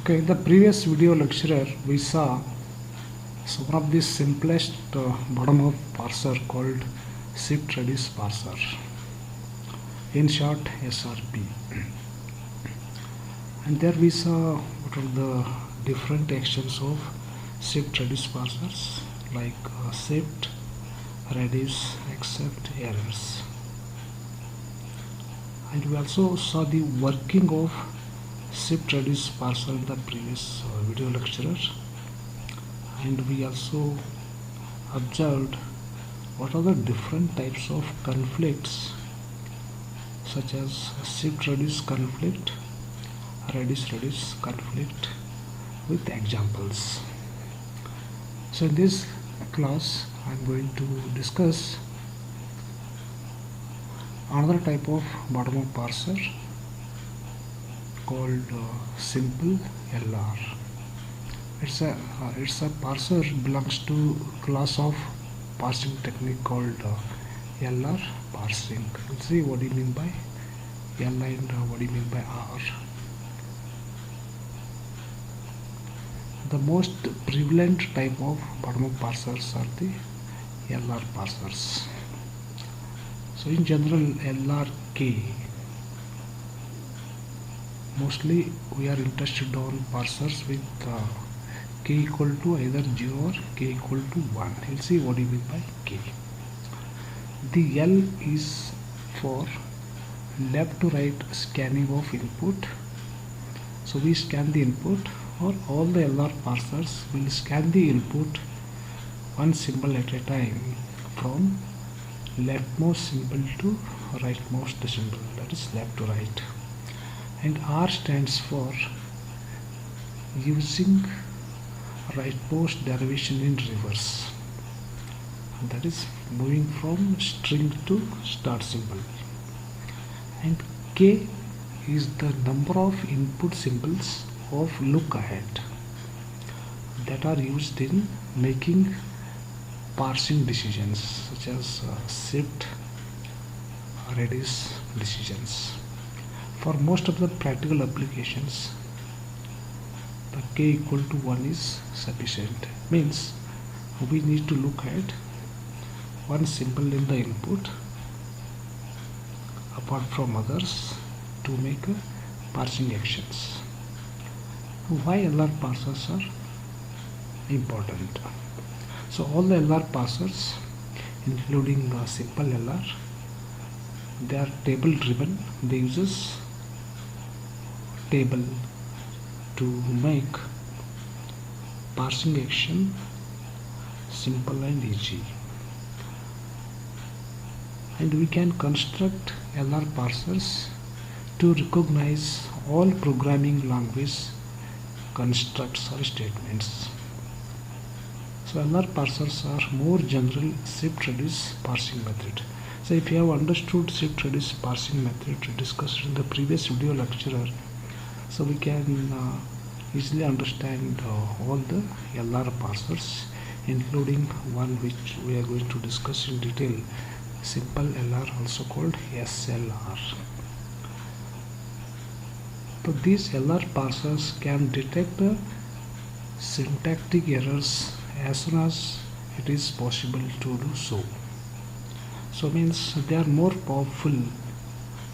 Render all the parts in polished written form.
Okay, in the previous video lecture, we saw one of the simplest bottom-up parser called shift radius parser, in short SRP. And there we saw what are the different actions of shift radius parsers, like shift, radius, accept, errors. And we also saw the working of shift radius parser in the previous video lecture, and we also observed what are the different types of conflicts, such as shift radius conflict, radius conflict, with examples. So in this class I am going to discuss another type of bottom-up parser called simple LR. It's a parser belongs to class of parsing technique called LR parsing. We'll see what do you mean by L and what do you mean by R. The most prevalent type of bottom-up parsers are the LR parsers. So in general, LRK, mostly we are interested on parsers with k equal to either 0 or k equal to 1. We'll see what do you mean by k. The L is for left to right scanning of input. So we scan the input, or all the LR parsers will scan the input one symbol at a time from leftmost symbol to rightmost symbol, that is left to right. And R stands for using rightmost derivation in reverse, that is moving from string to start symbol. And K is the number of input symbols of look ahead that are used in making parsing decisions, such as shift, radius decisions. For most of the practical applications, the k equal to 1 is sufficient. Means we need to look at one symbol in the input apart from others to make parsing actions. Why LR parsers are important? So all the LR parsers, including simple LR, they are table driven. They uses table to make parsing action simple and easy. And we can construct LR parsers to recognize all programming language constructs or statements. So LR parsers are more general shift radius parsing method. So if you have understood shift radius parsing method discussed in the previous video lecture, so we can easily understand all the LR parsers, including one which we are going to discuss in detail, simple LR, also called SLR. So these LR parsers can detect syntactic errors as soon as it is possible to do so. So means they are more powerful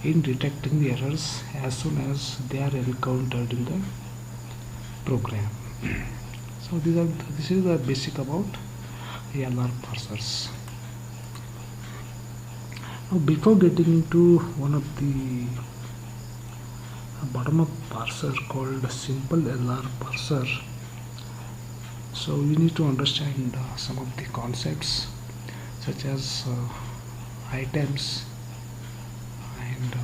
in detecting the errors as soon as they are encountered in the program. So this is the basic about LR parsers. Now before getting into one of the bottom-up parser called simple LR parser, so we need to understand some of the concepts, such as items and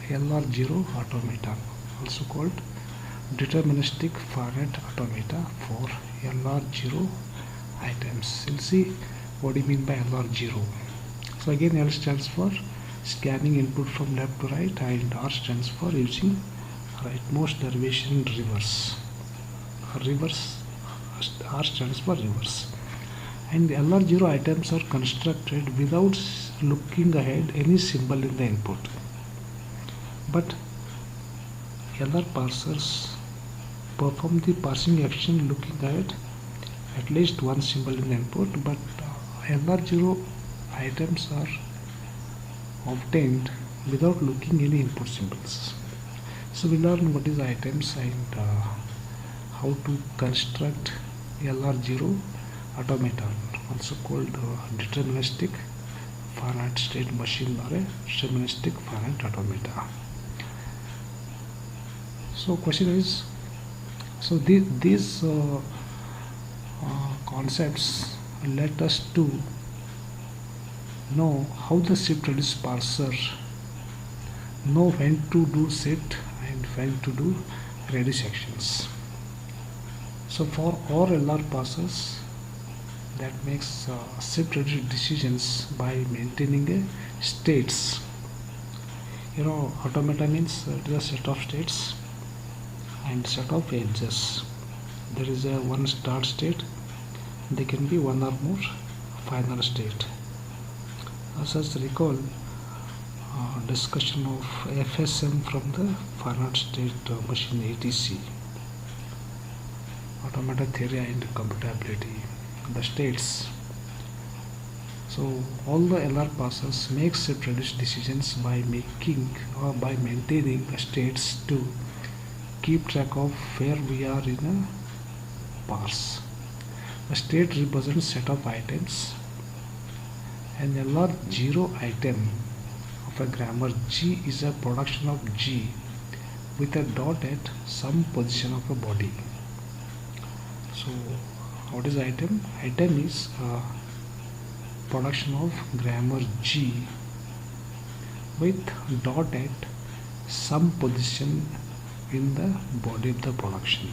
LR0 automata, also called deterministic finite automata for LR0 items. We'll see what do you mean by LR0. So again, L stands for scanning input from left to right, and R stands for using rightmost derivation in reverse. R stands for reverse. And LR0 items are constructed without looking ahead any symbol in the input. But LR parsers perform the parsing action looking at least one symbol in the input, but LR0 items are obtained without looking any input symbols. So we learn what is items and how to construct LR0 automaton, also called deterministic finite state machine or a deterministic finite automata. So question is, so these concepts let us to know how the shift reduce parser know when to do shift and when to do reduce actions. So for all LR parsers that makes shift reduce decisions by maintaining a states. Automata means it is a set of states and set of edges. There is a one start state, there can be one or more final state. As recall discussion of FSM from the finite state machine ATC, automata theory and computability, the states. So all the LR parsers make shift reduce decisions by making or by maintaining the states to keep track of where we are in a parse. The state represents set of items. An LR0 item of a grammar G is a production of G with a dot at some position of a body. So what is item? Item is a production of grammar G with dot at some position in the body of the production.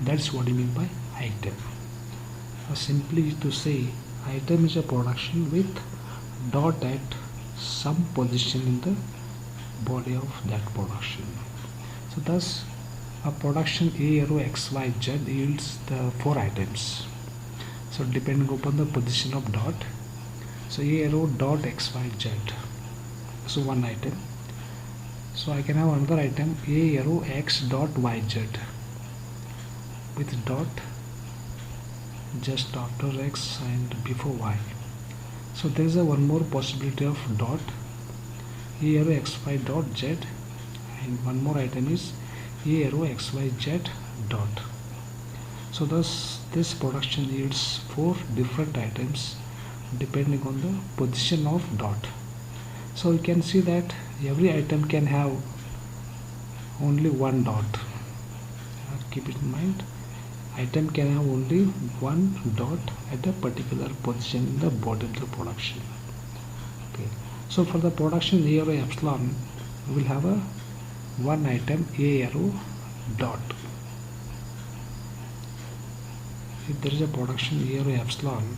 That's what I mean by item. Simply to say, item is a production with dot at some position in the body of that production. So thus a production A arrow XYZ yields the 4 items. So depending upon the position of dot, so A arrow dot XYZ, so one item. So I can have another item A arrow X dot YZ with dot just after X and before Y. So there is a one more possibility of dot A arrow XY dot Z, and one more item is A arrow XYZ dot. So thus this production yields 4 different items depending on the position of dot. So you can see that every item can have only one dot. Keep it in mind, item can have only one dot at a particular position in the body of the production. Okay. So for the production A arrow epsilon, we will have a one item A arrow dot. If there is a production A arrow epsilon,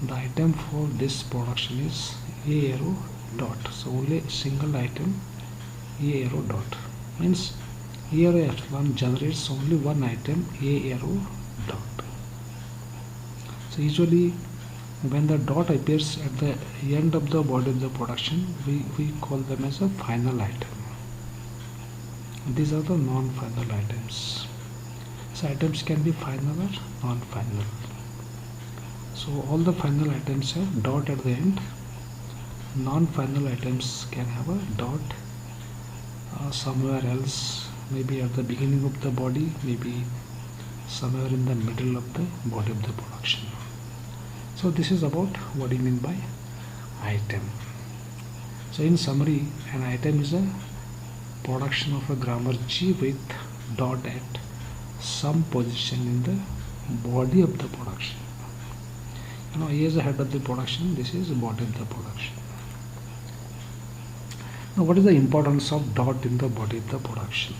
the item for this production is A arrow dot. So only a single item A arrow dot means A arrow epsilon generates only one item A arrow dot. So usually when the dot appears at the end of the body of the production, we call them as a final item. These are the non-final items. So items can be final or non-final. So all the final items have dot at the end. Non-final items can have a dot somewhere else, maybe at the beginning of the body, maybe somewhere in the middle of the body of the production. So this is about what do you mean by item. So in summary, an item is a production of a grammar G with dot at some position in the body of the production. A is the head of the production, this is the body of the production. Now what is the importance of dot in the body of the production?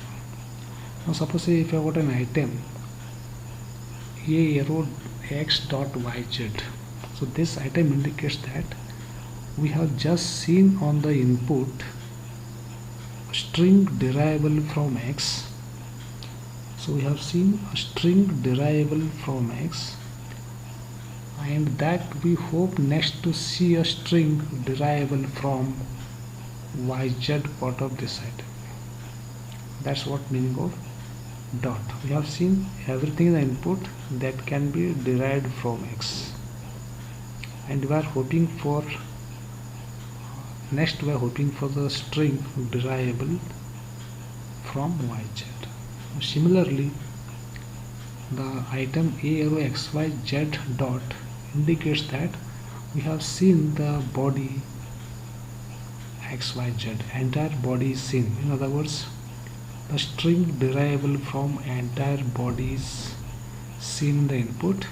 Now suppose if I got an item A arrow X dot YZ, so this item indicates that we have just seen on the input string derivable from X. So we have seen a string derivable from X, and that we hope next to see a string derivable from YZ part of this item. That's what meaning of dot. We have seen everything in the input that can be derived from x, and we are hoping for next we are hoping for the string derivable from yz. Similarly, the item a arrow xyz dot indicates that we have seen the body xyz, entire body is seen. In other words, the string derivable from entire body is seen in the input,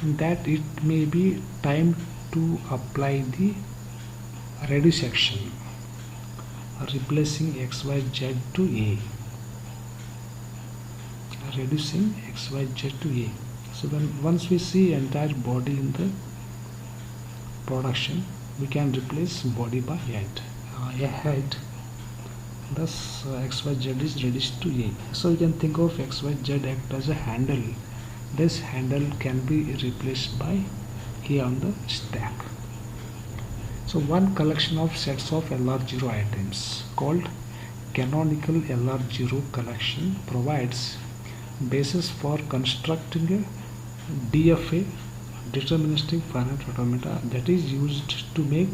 and that it may be time to apply the reduce action, replacing xyz to a, reducing xyz to a. So then once we see entire body in the production, we can replace body by a head. Thus xyz is reduced to a. So we can think of xyz act as a handle. This handle can be replaced by a on the stack. So one collection of sets of LR0 items called canonical LR0 collection provides basis for constructing a DFA, deterministic finite automata, that is used to make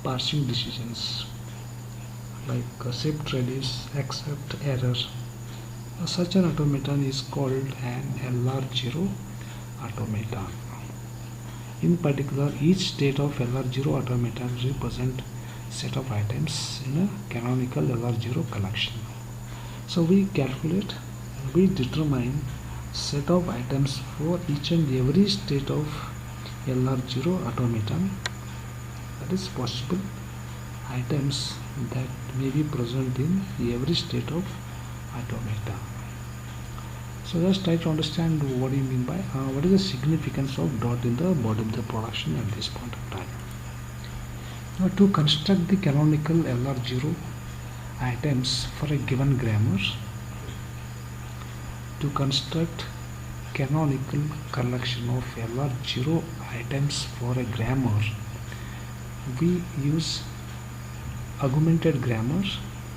parsing decisions like shift radius, accept error. Such an automaton is called an LR0 automaton. In particular, each state of LR0 automaton represents set of items in a canonical LR0 collection. So we determine set of items for each and every state of LR0 automaton, that is possible items that may be present in every state of automata. So let's try to understand what do you mean by what is the significance of dot in the body of the production at this point of time. Now, to construct the canonical LR0 items for a given grammar, to construct canonical collection of LR0 items for a grammar, we use augmented grammar.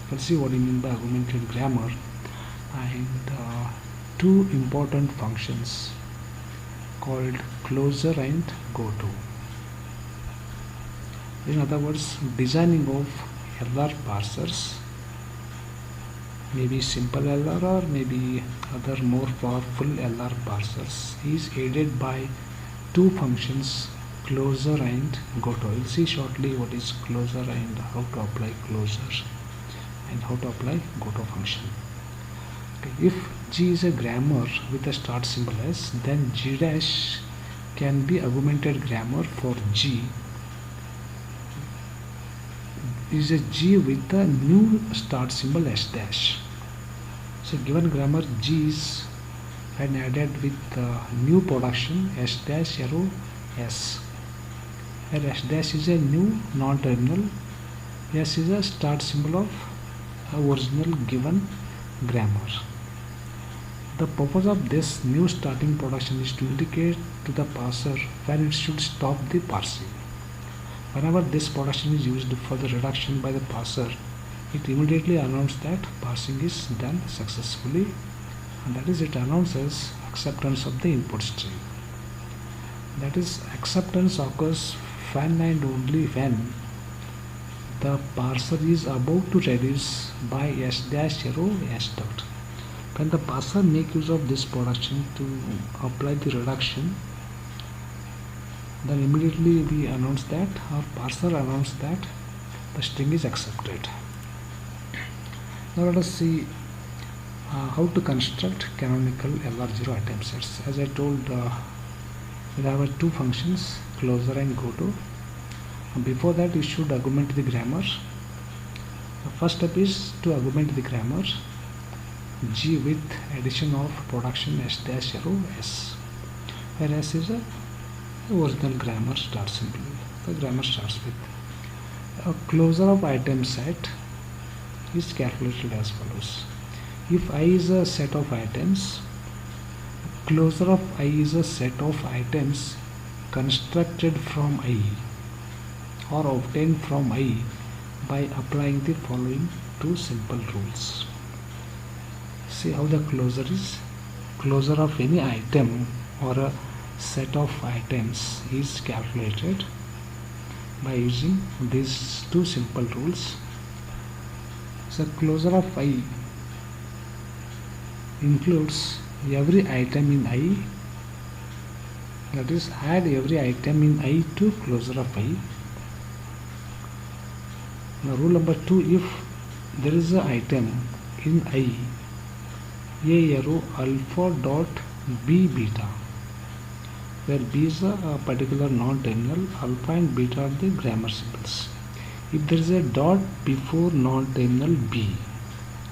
Let's see what you mean by augmented grammar, and two important functions called closer and goto. In other words, designing of LR parsers, maybe simple LR or maybe other more powerful LR parsers, is aided by two functions, closer and goto. We'll see shortly what is closer and how to apply closer and how to apply goto function. Okay. If G is a grammar with a start symbol S, then G dash can be augmented grammar for G is a G with a new start symbol S dash. So given grammar G is and added with new production S dash arrow S, where S dash is a new non-terminal, S is a start symbol of original given grammar. The purpose of this new starting production is to indicate to the parser when it should stop the parsing. Whenever this production is used for the reduction by the parser, it immediately announces that parsing is done successfully, and that is, it announces acceptance of the input string. That is, acceptance occurs when and only when the parser is about to reduce by S dash arrow S dot. When the parser make use of this production to apply the reduction, then immediately we announce that, or parser announce that the string is accepted. Now let us see how to construct canonical LR0 item sets. As I told, we have two functions, closer and goto. Before that, you should augment the grammar. The first step is to augment the grammar G with addition of production S dash arrow S, where S is a original grammar start symbol. The grammar starts with a closer of item set is calculated as follows. If I is a set of items, closer of I is a set of items constructed from I or obtained from I by applying the following two simple rules. see how the closure is. Closure of any item or a set of items is calculated by using these two simple rules. So closure of I includes every item in I, that is, add every item in I to closure of I. Now rule number 2, if there is an item in I, A arrow alpha dot B beta, where B is a particular non-terminal, alpha and beta are the grammar symbols. If there is a dot before non-terminal B,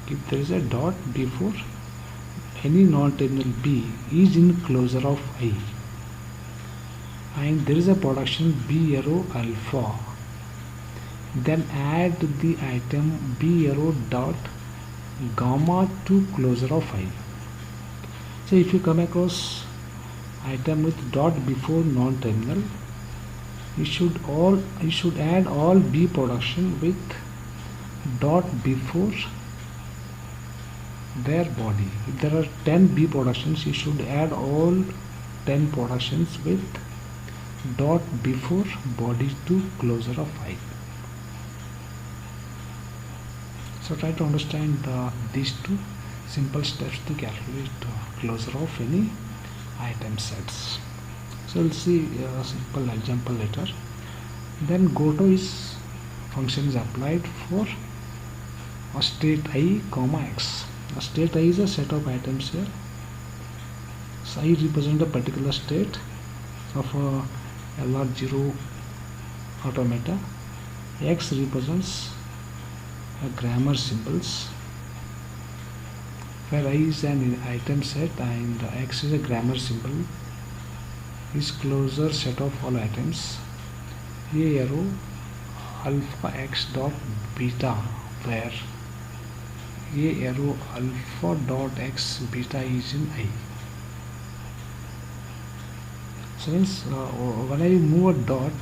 if there is a dot before any non-terminal B is in closure of I, and there is a production B arrow alpha, then add the item B arrow dot gamma to closure of I. So if you come across item with dot before non-terminal, you should add all B production with dot before their body. If there are 10 B productions, you should add all 10 productions with dot before body to closure of I. So try to understand these two simple steps to calculate closure of any item sets. So we'll see a simple example later. Then goto is function is applied for a state I comma x. A state I is a set of items here. So I represent a particular state of a LR0 automata. X represents a grammar symbols, where I is an item set and X is a grammar symbol, is closure set of all items. A arrow alpha x dot beta, where A arrow alpha dot x beta is in I. So means when I move a dot,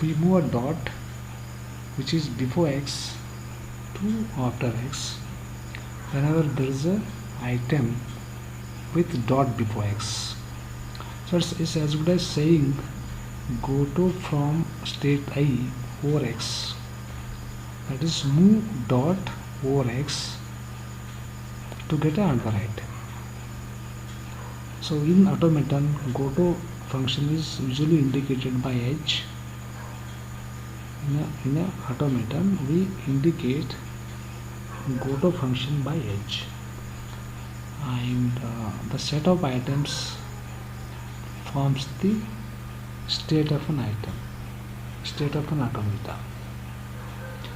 we move a dot which is before x to after x whenever there is a item with dot before x. So it's as good as saying go to from state I over x, that is move dot over x to get another item. So in automaton, goto function is usually indicated by h. In a automaton, we indicate goto function by h, and the set of items forms the state of an item, state of an automata.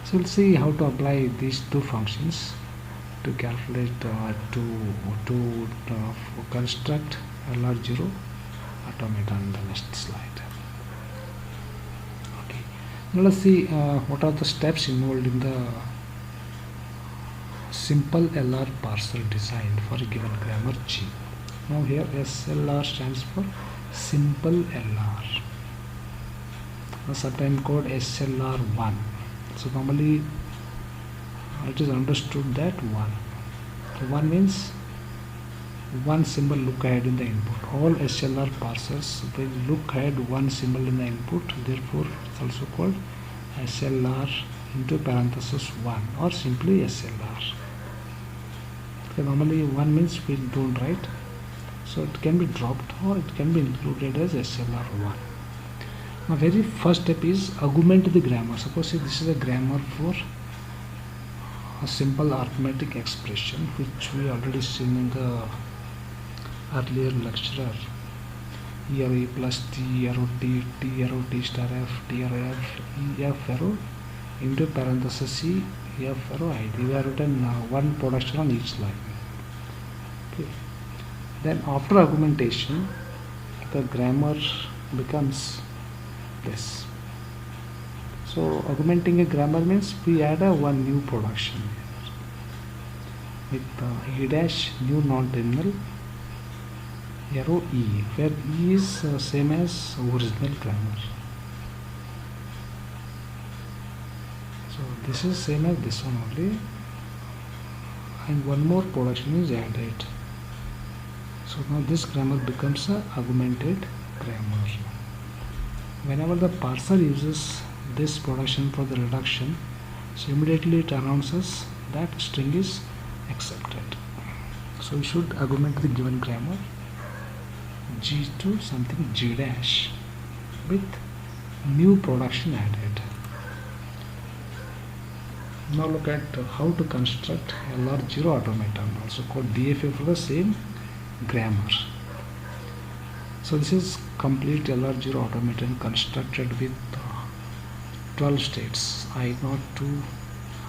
So we'll see how to apply these two functions to calculate to construct LR0 automaton in the next slide. Okay, now let's see what are the steps involved in the simple LR parser design for a given grammar G. Now here SLR stands for simple LR, a certain code SLR1. So normally it is understood that 1. So 1 means one symbol look ahead in the input. All SLR parsers will look ahead one symbol in the input, therefore it's also called SLR into parenthesis 1 or simply SLR. Okay, normally 1 means we don't write, so it can be dropped or it can be included as SLR1. Now very first step is augment the grammar. Suppose this is a grammar for a simple arithmetic expression which we already seen in the earlier lecture. E arrow E plus T arrow T, T arrow T star F, T arrow F, E F arrow into parenthesis E, F arrow ID. We have written one production on each line. Okay. Then after augmentation, the grammar becomes this. So augmenting a grammar means we add one new production here with E dash new non-terminal arrow E, where E is same as original grammar. So this is same as this one only. and one more production is added. So now this grammar becomes a augmented grammar. Whenever the parser uses this production for the reduction, so immediately it announces that string is accepted. So we should augment the given grammar G to something G dash with new production added. Now look at how to construct LR0 automaton, also called DFA, for the same grammar. So this is complete LR0 automaton constructed with 12 states, I0 to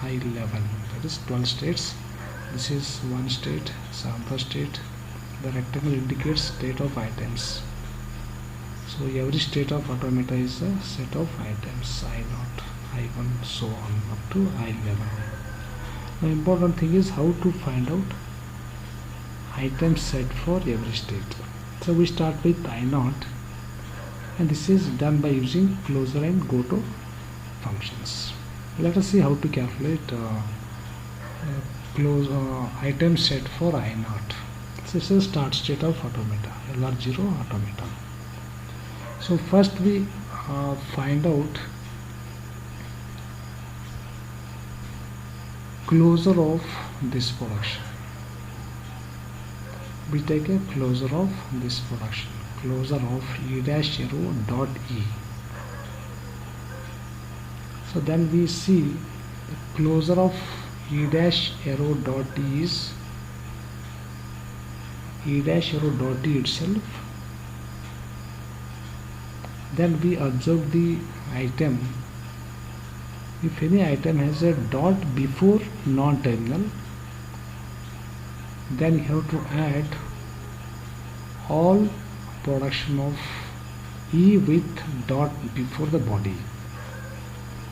I11, that is 12 states. This is one state, sample state. The rectangle indicates state of items. So every state of automata is a set of items, I0, I1, so on up to I11. The important thing is how to find out item set for every state. So we start with I0, and this is done by using closure and goto functions. Let us see how to calculate item set for I0. So this is start state of automata, LR0 automata. So first we find out closure of this production. We take a closure of this production, closure of E dash arrow dot E. So then we see the closure of E dash arrow dot E is E dash arrow dot E itself. Then we observe the item. If any item has a dot before non-terminal, then you have to add all production of E with dot before the body.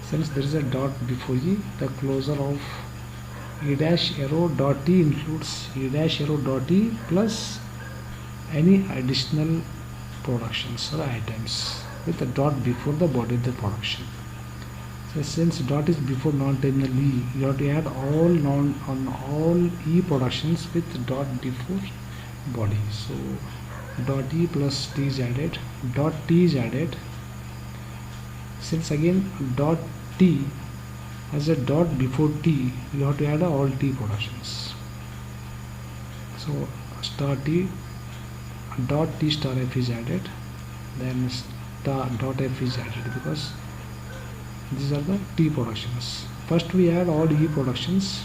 Since there is a dot before E, the closure of E dash arrow dot E includes E dash arrow dot E plus any additional productions or items with a dot before the body of the production. So since dot is before non-terminal E, you have to add all E productions with dot before body. So dot E plus T is added, dot T is added. Since again dot T has a dot before T, you have to add all T productions. So star T, dot T star F is added, then star dot F is added, because these are the T productions. First we add all E productions.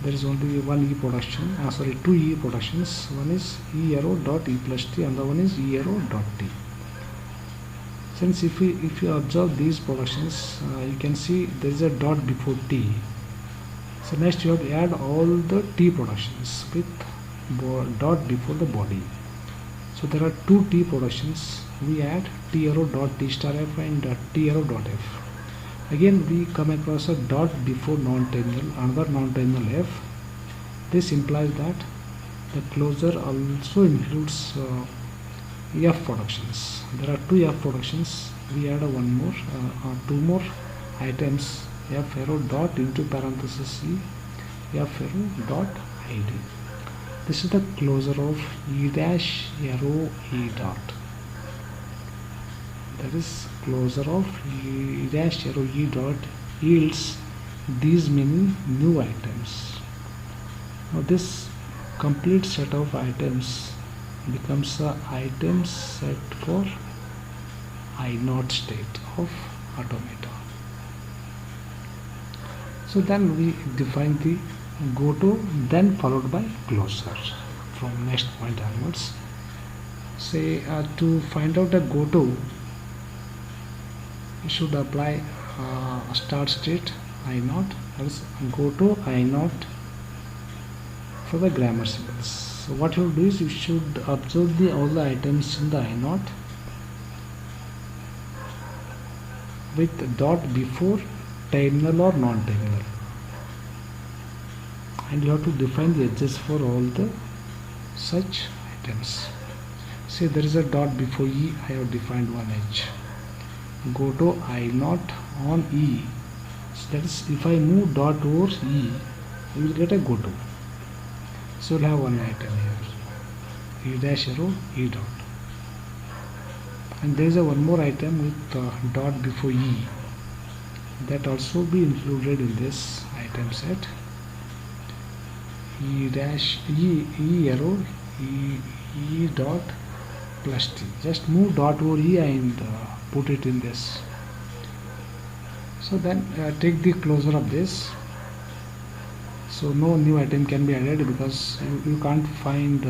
There is only one E production, two E productions. One is E arrow dot E plus T, and the one is E arrow dot T. Since if you observe these productions, you can see there is a dot before T. So next you have to add all the T productions with dot before the body. So there are two T productions. We add T arrow dot T star F and T arrow dot F. Again we come across a dot before non-terminal, another non-terminal F. This implies that the closure also includes F productions. There are two F productions. We add two more items, F arrow dot into parenthesis E, F arrow dot ID. This is the closure of E dash arrow E dot. That is closure of E dash arrow E dot yields these many new items. Now this complete set of items becomes a item set for I0 state of automata. So then we define the goto, then followed by closure from next point onwards. Say to find out a goto, you should apply start state I0, that is goto I0 for the grammar symbols. So what you will do is you should observe all the items in the I0 with dot before terminal or non-terminal, and you have to define the edges for all the such items. Say there is a dot before E, I have defined one edge. Goto I0 on E. So that is, if I move dot over E, you will get a go to. So you'll have one item here, E dash arrow E dot, and there is a one more item with dot before E, that also be included in this item set. E dash E arrow E dot plus T. Just move dot over E and put it in this. So then take the closure of this. So no new item can be added because you can't find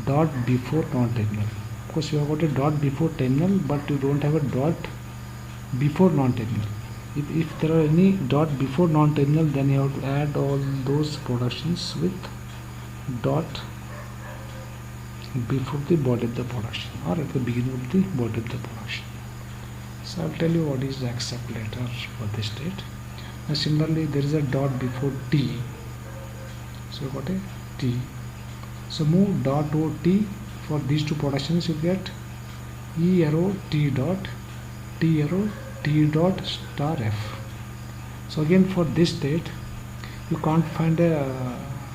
dot before non-terminal. Of course you have got a dot before terminal, but you don't have a dot before non-terminal. If there are any dot before non-terminal, then you have to add all those productions with dot before the body of the production or at the beginning of the body of the production. So I'll tell you what is the accept letter for this state. Now similarly there is a dot before T, so you got a T. So move dot over T. For these two productions you get E arrow T dot, T arrow T dot star F. So again for this state you can't find a,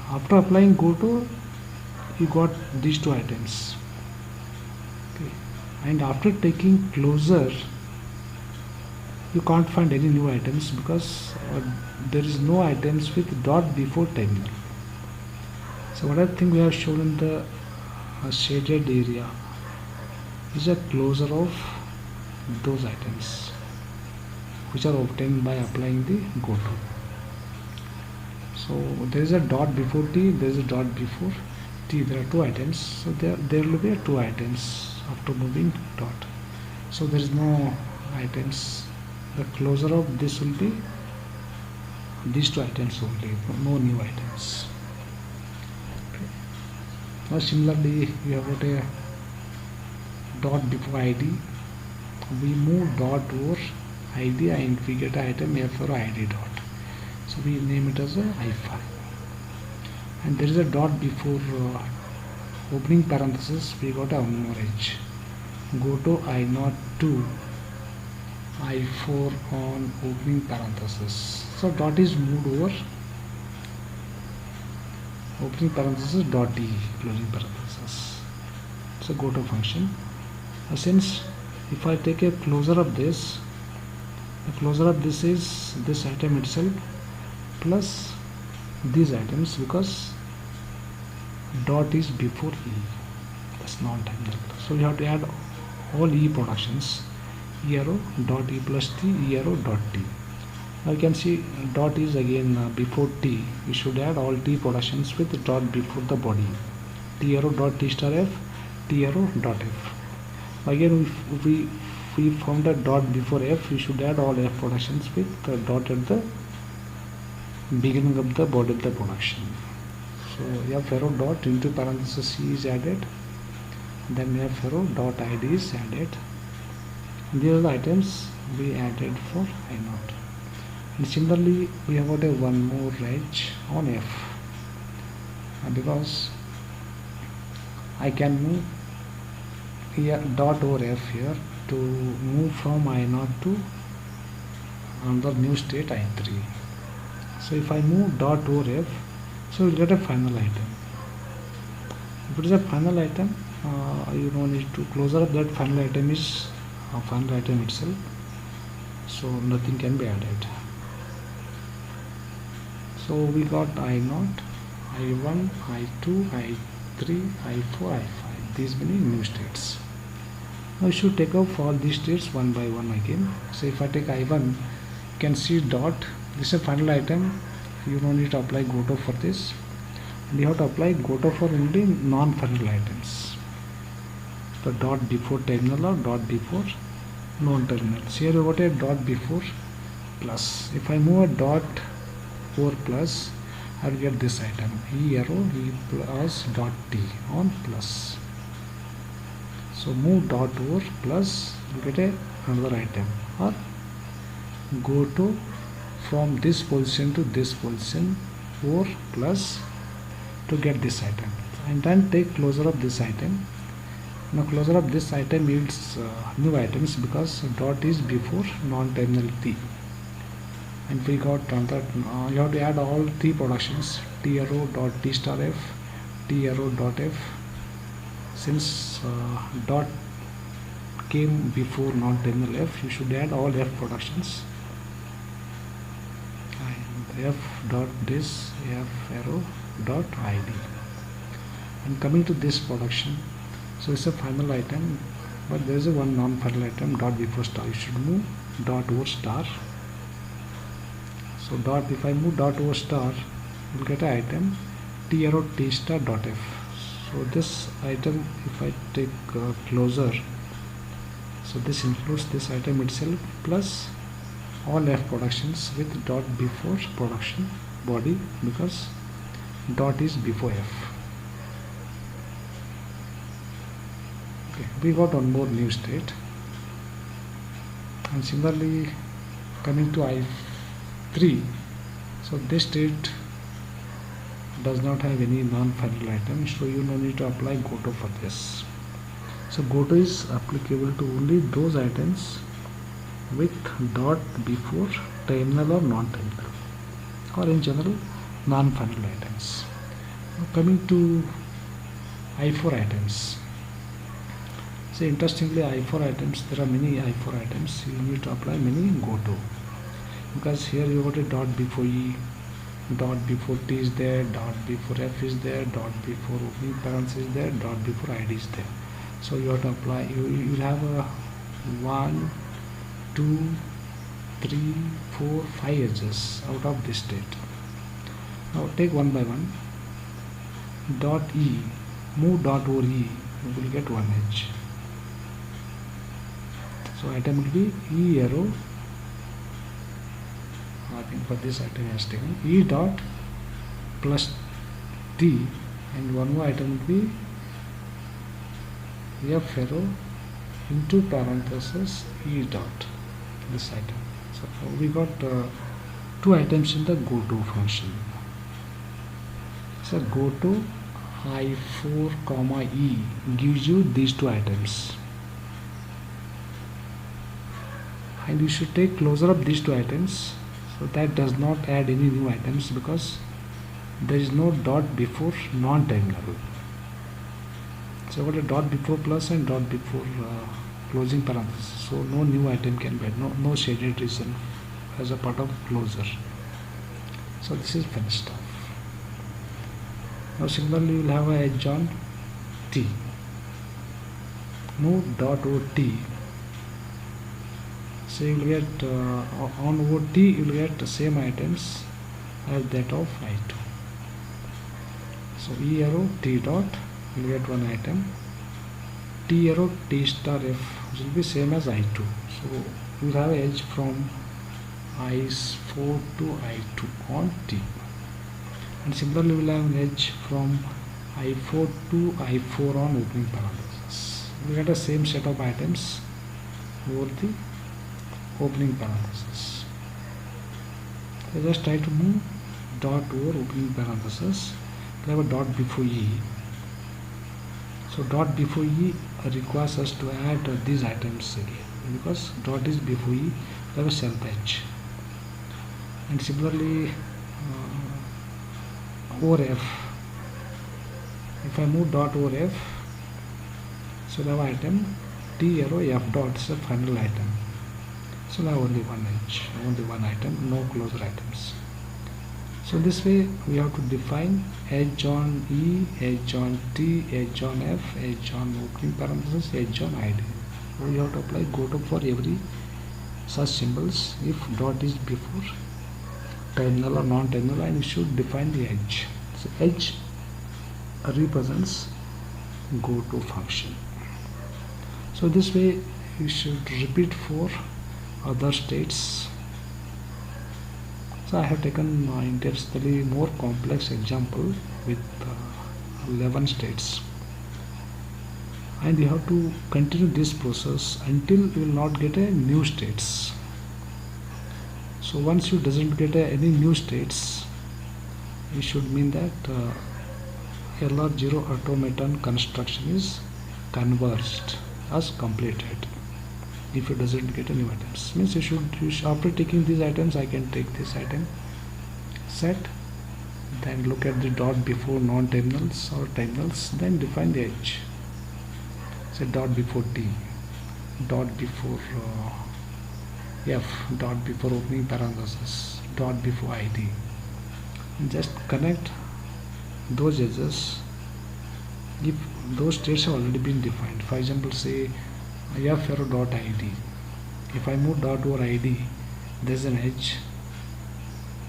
after applying go to, you got these two items. Okay. And after taking closure you can't find any new items because there is no items with dot before terminal. So what I think we have shown in the shaded area is a closure of those items which are obtained by applying the go to. So there is a dot before T, there is a dot before T. There are two items, so there will be two items after moving dot. So there is no items. The closure of this will be these two items only, no new items. Okay. Now similarly we have got a dot before ID. We move dot over ID and we get an item F or ID dot. So we name it as a I5. And there is a dot before opening parenthesis, we got a one more edge. Go to I0 to I4 on opening parenthesis. So dot is moved over opening parenthesis dot E closing parenthesis. So go to function. Since if I take a closure of this, the closure of this is this item itself plus these items because dot is before E, that's non-terminal. So you have to add all E productions, E arrow dot E plus T, E arrow dot T. Now you can see dot is again before T. We should add all T productions with dot before the body. T arrow dot T star F, T arrow dot F. Again if we found a dot before F, we should add all F productions with the dot at the beginning of the body of the production. So F arrow dot into parenthesis C is added, then F arrow dot ID is added. These are the items we added for I0. And similarly we have got a one more edge on F because I can move here dot over F here to move from I0 to another new state I3. So if I move dot over F, so we'll get a final item. If it is a final item, you don't need to closure of that final item is a final item itself, so nothing can be added. So we got I0, I1, I2, I3, I4, I5, these many new states. Now you should take off all these states one by one again. So if I take I1, you can see dot, this is a final item, you don't need to apply GoTo for this, and you have to apply GoTo for only non-final items. The dot before terminal or dot before non-terminal. So here you got a dot before plus. If I move a dot over plus, I will get this item E arrow E plus dot T on plus. So move dot over plus, you get another item, or go to from this position to this position over plus to get this item, and then take closure of this item. Now closure of this item yields new items because dot is before non-terminal T. and we got another. You have to add all three productions: t arrow dot t star f, t arrow dot f. Since dot came before non-terminal f, you should add all f productions, and f dot this f arrow dot id. And coming to this production, so it's a final item, but there is a one non-final item dot before star. You should move dot over star. So dot, if I move dot over star, you will get an item t arrow t star dot f. So this item, if I take closer, so this includes this item itself plus all f productions with dot before production body, because dot is before f. Okay, we got one more new state, and similarly coming to I3, so this state does not have any non-final item, so you no need to apply goto for this. So goto is applicable to only those items with dot before terminal or non-terminal, or in general non-final items. Now coming to I4 items. So interestingly, I4 items, there are many I4 items, you need to apply many goto, because here you got a dot before e, dot before t is there, dot before f is there, dot before opening parenthesis is there, dot before id is there. So you have to apply, you have a 1, 2, 3, 4, 5 edges out of this state. Now take one by one. Dot e, move dot over e, you will get one edge. So item will be e arrow, I think for this item has taken e dot plus t, and one more item will be f arrow into parenthesis e dot, this item. So we got two items in the goto function. So goto I4 comma e gives you these two items, and you should take closure of these two items. So that does not add any new items, because there is no dot before non-terminal. So what a dot before plus and dot before closing parenthesis. So no new item can be added, no shaded region as a part of closure. So this is finished off. Now similarly you will have a edge on t. Move dot over t. So you will get on over t, you will get the same items as that of I2. So e arrow t dot, you will get one item. T arrow t star f will be same as I2. So you will have an edge from I4 to I2 on t. And similarly we will have an edge from I4 to I4 on opening parenthesis. We get the same set of items over the opening parenthesis. So just try to move dot over opening parenthesis. We have a dot before e. So dot before e requires us to add these items again, because dot is before e, we have a self edge. And similarly over f, if I move dot over f, so we have item t arrow f dot is a final item. So now only one edge, only one item, no closure items. So this way we have to define edge on e, edge on t, edge on f, edge on opening parenthesis, edge on id. We have to apply goto for every such symbols if dot is before terminal or non-terminal, and you should define the edge. So edge represents goto function. So this way you should repeat for other states. So I have taken intentionally more complex example with 11 states, and you have to continue this process until you will not get a new states. So once you doesn't get any new states, it should mean that LR0 automaton construction is converged as completed. if it doesn't get any items. Means you should after taking these items, I can take this item set, then look at the dot before non-terminals or terminals, then define the edge. Say dot before T, dot before F, dot before opening parenthesis, dot before ID. Just connect those edges if those states have already been defined. For example, say F arrow dot ID. If I move dot over ID, there is an edge.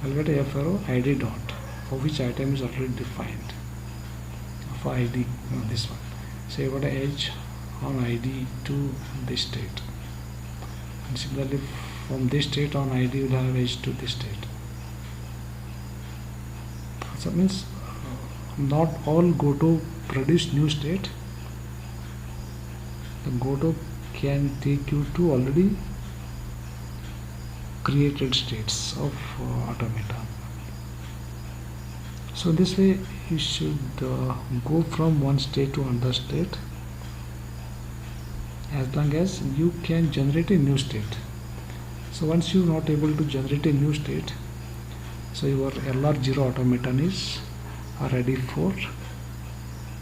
I'll get a F arrow ID dot for which item is already defined. For ID, no, this one. Say what an edge on ID to this state. And similarly, from this state on ID will have edge to this state. So means not all Goto produce new state. The Goto can take you to already created states of automata. So this way you should go from one state to another state as long as you can generate a new state. So once you are not able to generate a new state, so your LR0 automaton is ready for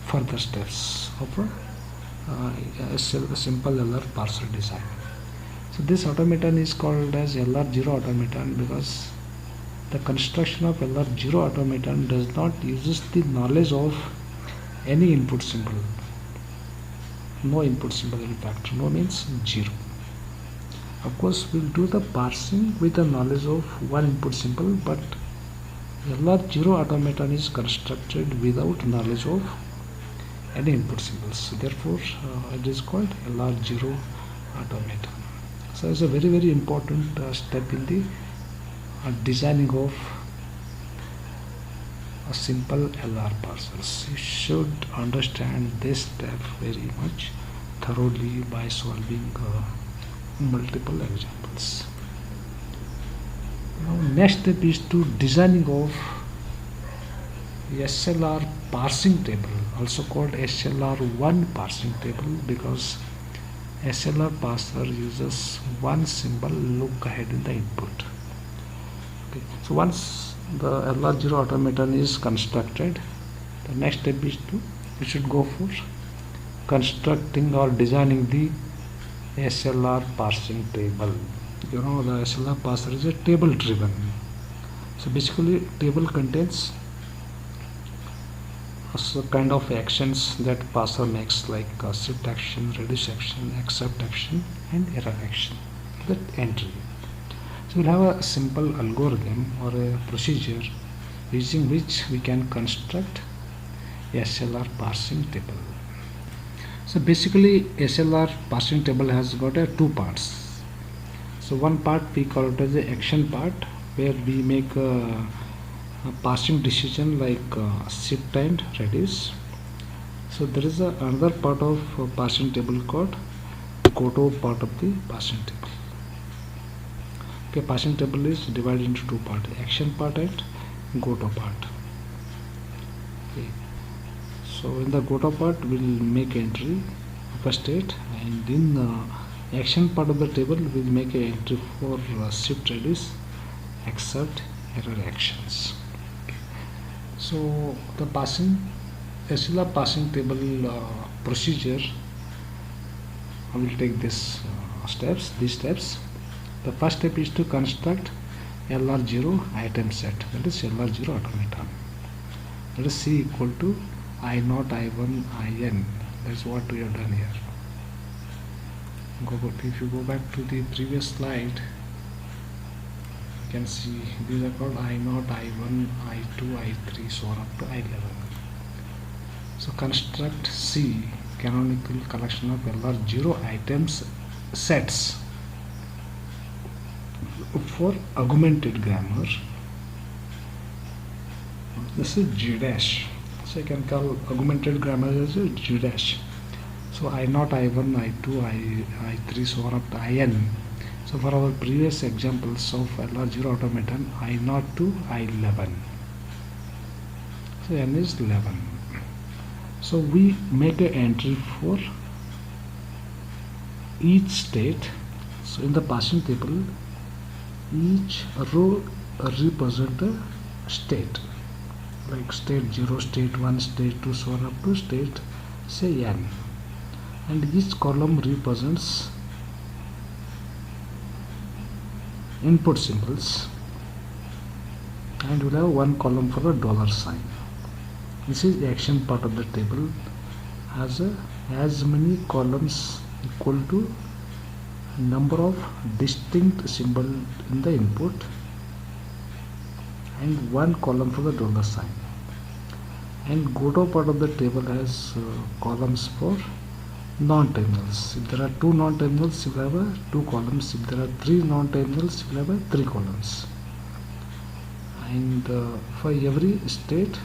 further steps of a simple LR parser design. So this automaton is called as LR0 automaton because the construction of LR0 automaton does not use the knowledge of any input symbol. No input symbol, in fact. No means 0. Of course, we'll do the parsing with the knowledge of one input symbol, but LR0 automaton is constructed without knowledge of any input symbols. Therefore, it is called LR0 automaton. So it's a very, very important step in the designing of a simple LR parsers. You should understand this step very much thoroughly by solving multiple examples. Now next step is to designing of SLR parsing table, also called SLR1 parsing table, because SLR parser uses one symbol look ahead in the input. Okay. So once the LR0 automaton is constructed, the next step is to we should go for constructing or designing the SLR parsing table. You know, the SLR parser is a table driven. So basically table contains a kind of actions that parser makes, like shift action, reduce action, accept action and error action, that entry. So we'll have a simple algorithm or a procedure using which we can construct SLR parsing table. So basically SLR parsing table has got two parts. So one part we call it as the action part, where we make a parsing decision like shift and reduce. So there is another part of parsing table called Goto part of the parsing table. Okay, parsing table is divided into two parts, action part and Goto part. Okay. So in the Goto part we'll make entry of a state, and in action part of the table we'll make an entry for shift, reduce, accept, error actions. So the SLR passing table procedure, I will take these steps. The first step is to construct LR0 item set, that is LR0 automaton. Let us C equal to I0, I1, IN. That's what we have done here. If you go back to the previous slide, you can see these are called I0, I1, I2, I3, so on up to I11. So construct C, canonical collection of LR0 items sets for augmented grammar. This is G dash. So I can call augmented grammar as G dash. So I0, I1, I2, I3, so on up to IN. So for our previous examples of LR0 automaton, I0 to I11. So N is 11. So we make an entry for each state So in the passing table, each row represent a state, like state 0, state 1, state 2, so on up to state say n, and each column represents input symbols, and we'll have one column for the dollar sign. This is the action part of the table, has as many columns equal to number of distinct symbols in the input, and one column for the dollar sign. And GOTO part of the table has columns for non-terminals. If there are two non-terminals, you will have two columns. If there are three non-terminals, you will have three columns. And for every state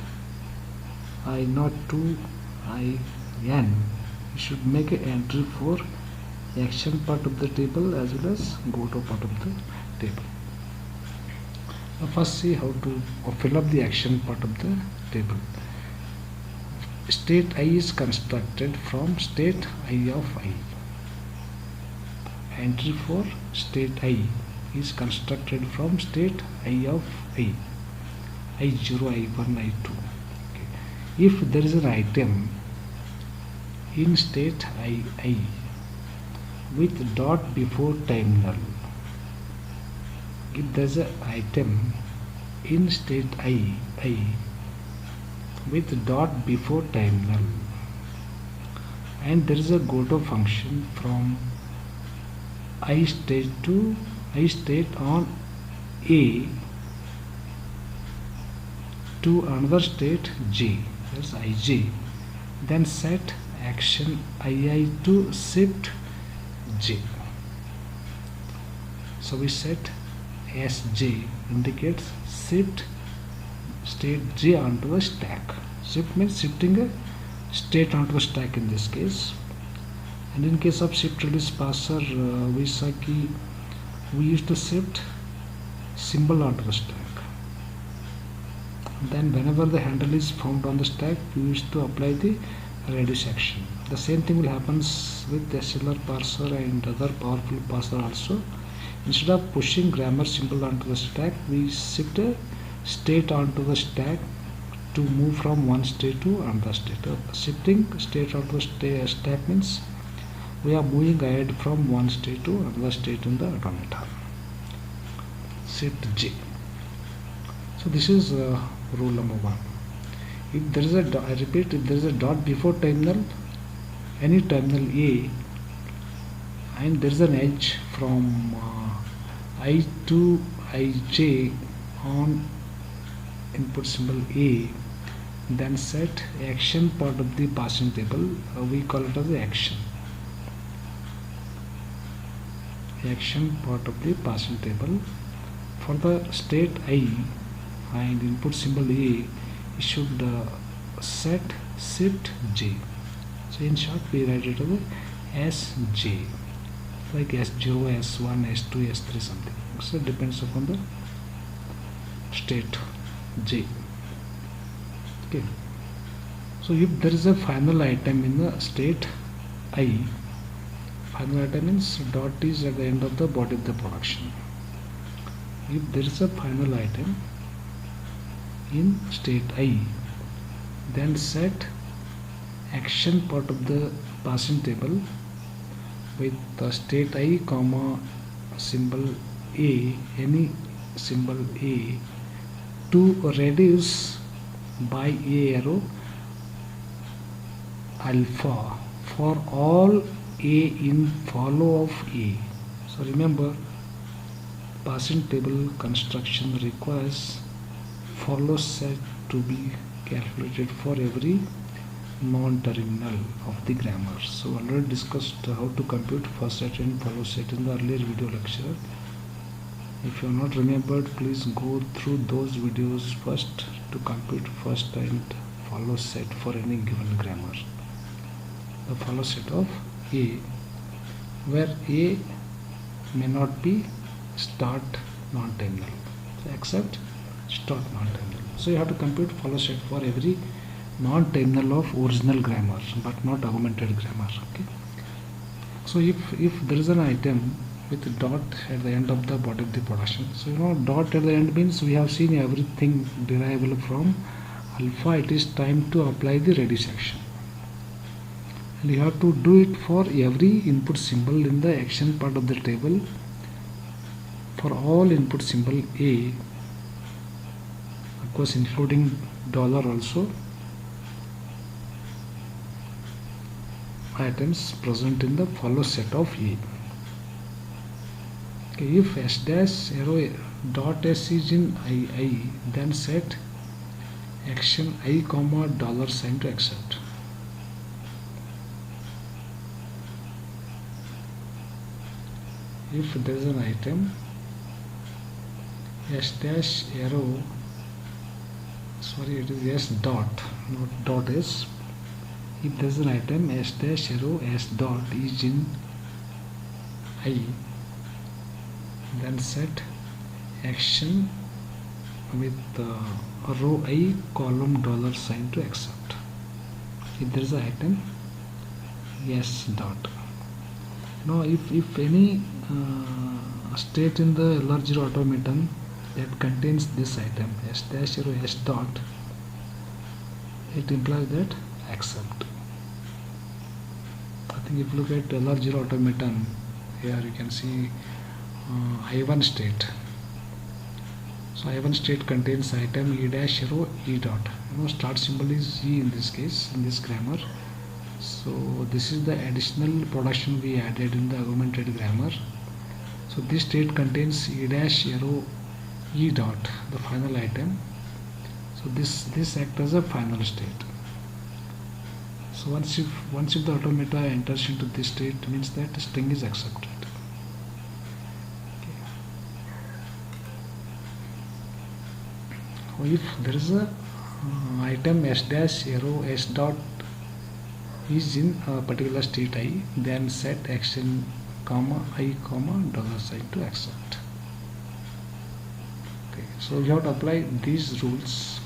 I02, IN, you should make an entry for action part of the table as well as GOTO part of the table. Now first see how to fill up the action part of the table. State I is constructed from state I of I. Entry for state I is constructed from state I of I. I0, I1, I2. Okay. If there is an item in state I with dot before terminal, if there is an item in state I with dot before terminal, and there is a GOTO function from I state to I state on A to another state J, that's IJ, then set action II to shift J. So we set SJ indicates shift state J onto a stack. Shift means shifting a state onto a stack in this case. And in case of shift release parser, we saw कि we used to shift symbol onto the stack. Then whenever the handle is found on the stack, we used to apply the reduce action. The same thing will happen with SLR parser and other powerful parser also. Instead of pushing grammar symbol onto the stack, we shift a state onto the stack to move from one state to another state. Shifting state onto the stack means we are moving ahead from one state to another state in the automata. Shift J. So this is rule number 1. If there is a dot, I repeat, if there is a dot before terminal, any terminal A, and there is an edge from I to IJ on input symbol A, then set action part of the passing table. We call it as the action. Action part of the passing table. For the state I and input symbol A, you should set shift J. So in short, we write it as SJ, like S0, S1, S2, S3 something. So it depends upon the state J. Okay. So if there is a final item in the state I, final item means dot is at the end of the body of the production. If there is a final item in state I, then set action part of the passing table with the state I comma symbol A, any symbol A, to reduce by A arrow alpha for all A in follow of A. So remember, passing table construction requires follow set to be calculated for every non-terminal of the grammar. So already discussed how to compute first set and follow set in the earlier video lecture. If you have not remembered, please go through those videos first to compute first and follow set for any given grammar. The follow set of A, where A may not be start non-terminal, so except start non-terminal. So you have to compute follow set for every non-terminal of original grammar, but not augmented grammar. Okay. So if there is an item with dot at the end of the body of the production. So dot at the end means we have seen everything derivable from alpha. It is time to apply the reduce action, and you have to do it for every input symbol in the action part of the table. For all input symbol A, of course including dollar also, items present in the follow set of A. Okay, if s dash arrow dot s is in I, then set action I comma dollar sign to accept. If there is an item s dash arrow, sorry, it is s dot, not dot s. If there is an item s dash arrow s dot is in I, then set action with row I column dollar sign to accept. If there is an item s dot. Now if any state in the LR0 automaton that contains this item s dash arrow s dot, it implies that accept. I think if you look at LR0 automaton, here you can see I1 state. So I1 state contains item e dash arrow e dot. Start symbol is e in this case, in this grammar. So this is the additional production we added in the augmented grammar. So this state contains e dash arrow e dot, the final item. So this acts as a final state. So once if the automata enters into this state, means that the string is accepted. Okay. If there is a item s dash arrow s dot is in a particular state I, then set action comma I comma dollar sign to accept. Okay, so you have to apply these rules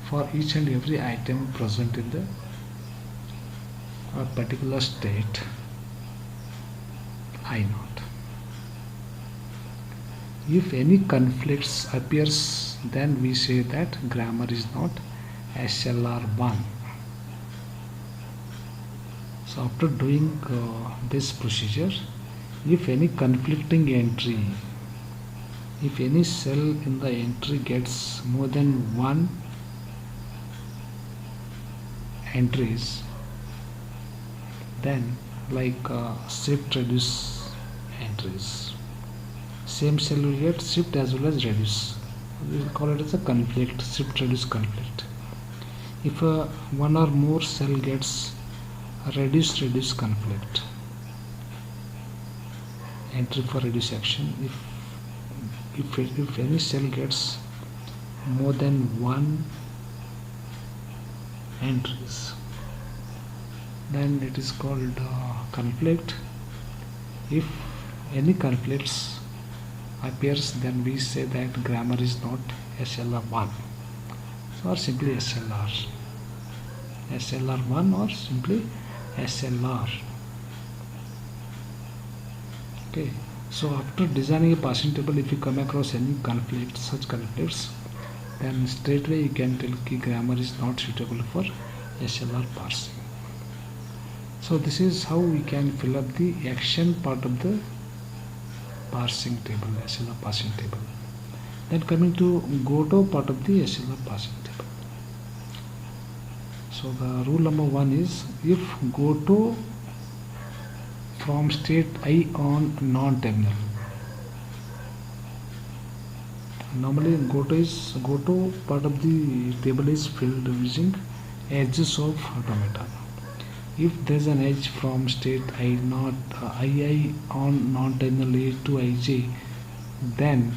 for each and every item present in the particular state I naught. If any conflicts appears, then we say that grammar is not SLR1. So after doing this procedure, if any conflicting entry, if any cell in the entry gets more than one entries, then like shift reduce entries, same cell will get shift as well as reduce. We will call it as a conflict, shift reduce conflict. If one or more cell gets reduce conflict, entry for reduce action, if any cell gets more than one entries, then it is called conflict. If any conflicts appears, then we say that grammar is not SLR1, or simply SLR, SLR1 or simply SLR. Okay, so after designing a passing table, if you come across any conflicts, such conflicts, then straightway you can tell that grammar is not suitable for SLR parsing. So this is how we can fill up the action part of the parsing table, SLR parsing table. Then coming to go-to part of the SLR parsing table. So the rule number 1 is, if go-to from state I on non-terminal. Normally go-to part of the table is filled using edges of automata. If there is an edge from state II on non-terminal A to Ij, then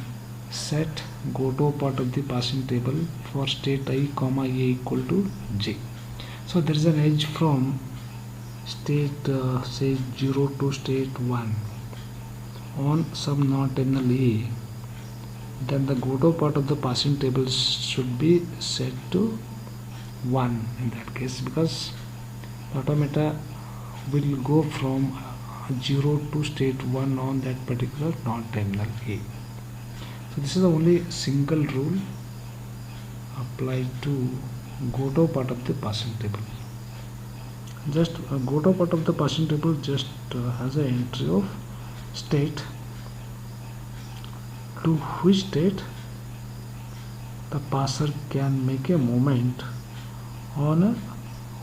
set go-to part of the passing table for state I comma A equal to j. So there is an edge from state say 0 to state 1 on some non-terminal A, then the go-to part of the passing table should be set to 1 in that case, because automata will go from 0 to state 1 on that particular non-terminal A. So this is the only single rule applied to GOTO part of the passing table. Just GOTO part of the passing table just has an entry of state, to which state the passer can make a movement on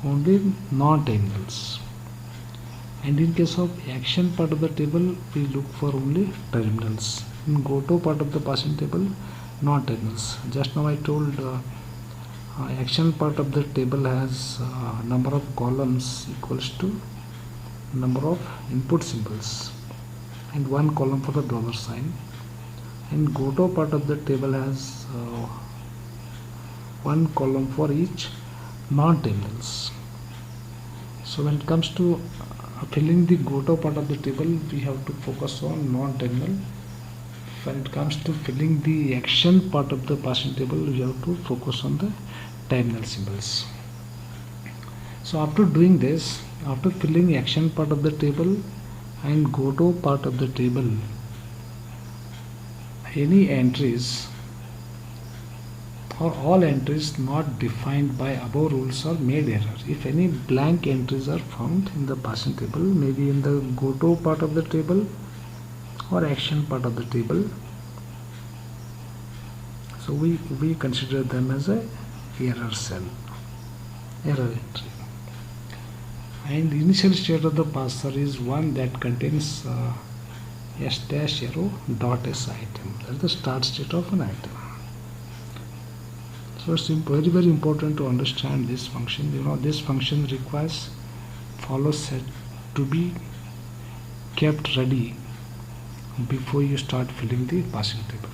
only non-terminals, and in case of action part of the table we look for only terminals. In GOTO part of the passing table, non-terminals. Just now I told action part of the table has number of columns equals to number of input symbols and one column for the dollar sign, and GOTO part of the table has one column for each non-terminals. So when it comes to filling the GOTO part of the table, we have to focus on non-terminal. When it comes to filling the action part of the passing table, we have to focus on the terminal symbols. So after doing this, after filling action part of the table and GOTO part of the table, any entries or all entries not defined by above rules are made error. If any blank entries are found in the passing table, maybe in the GOTO part of the table or action part of the table, so we consider them as a error cell, error entry. And the initial state of the passer is one that contains s dash arrow dot s item. That is the start state of an item. So it's very important to understand this function. You know, this function requires follow set to be kept ready before you start filling the passing table.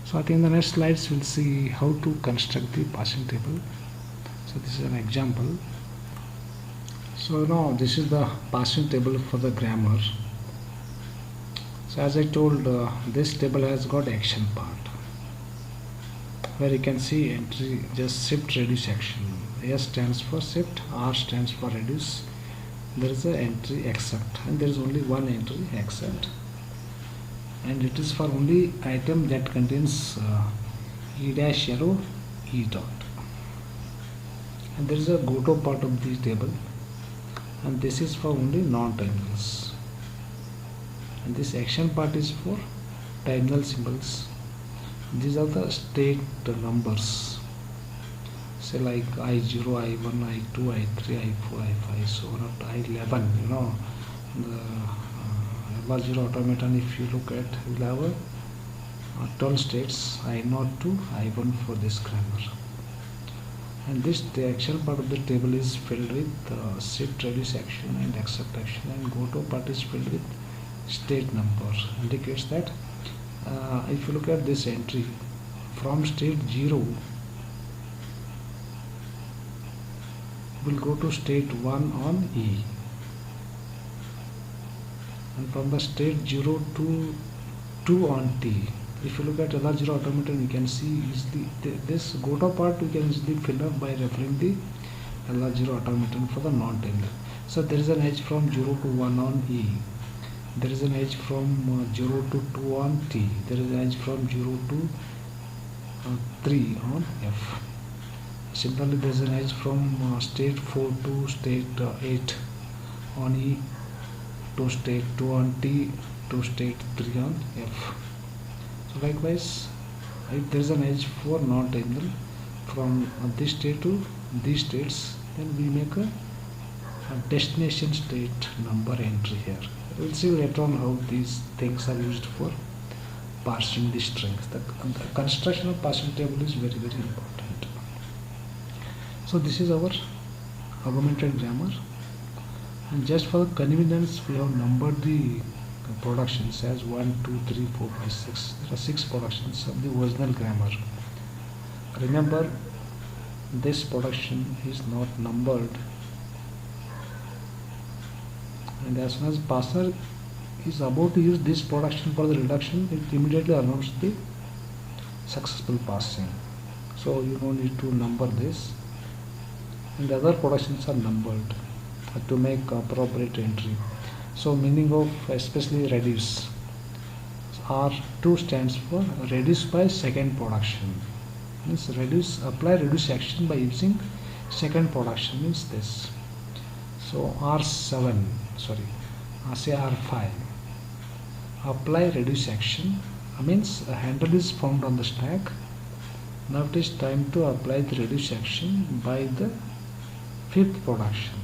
So I think in the next slides we'll see how to construct the passing table. So this is an example. So now this is the passing table for the grammar. So as I told, this table has got action part, where you can see entry just shift reduce action. S stands for shift, R stands for reduce. There is an entry accept, and there is only one entry accept, and it is for only item that contains E dash arrow E dot. And there is a GOTO part of the table, and this is for only non-terminals, and this action part is for terminal symbols. These are the state numbers, say like I0, I1, I2, I3, I4, I5, so on up to I11. You know, the LR0 automaton, if you look at, will have a 12 states, I0 to I1 for this grammar. And this, the action part of the table is filled with shift reduce action and accept action, and GOTO part is filled with state number. Indicates that if you look at this entry, from state 0 will go to state 1 on E, and from the state 0 to 2 on T. If you look at LR0 automaton, you can see is this GOTO part we can easily fill up by referring the LR0 automaton for the non-terminal. So there is an edge from 0 to 1 on E. There is an edge from 0 to 2 on T. There is an edge from 0 to 3 on F. Similarly, there is an edge from state 4 to state 8 on E, to state 2 on T, to state 3 on F. So likewise, if there is an edge for non-terminal from this state to these states, then we make a destination state number entry here. We'll see later on how these things are used for parsing the strings. The construction of parsing table is very important. So this is our augmented grammar, and just for the convenience we have numbered the productions as 1, 2, 3, 4, 5, 6. There are 6 productions of the original grammar. Remember, this production is not numbered, and as soon as parser is about to use this production for the reduction, it immediately announces the successful parsing. So you don't need to number this, and the other productions are numbered to make appropriate entry. So meaning of especially reduce. R2 stands for reduce by second production. Means reduce, apply reduce action by using second production, means this. So R7, sorry, say R5, apply reduce action, means a handle is found on the stack. Now it is time to apply the reduce action by the fifth production.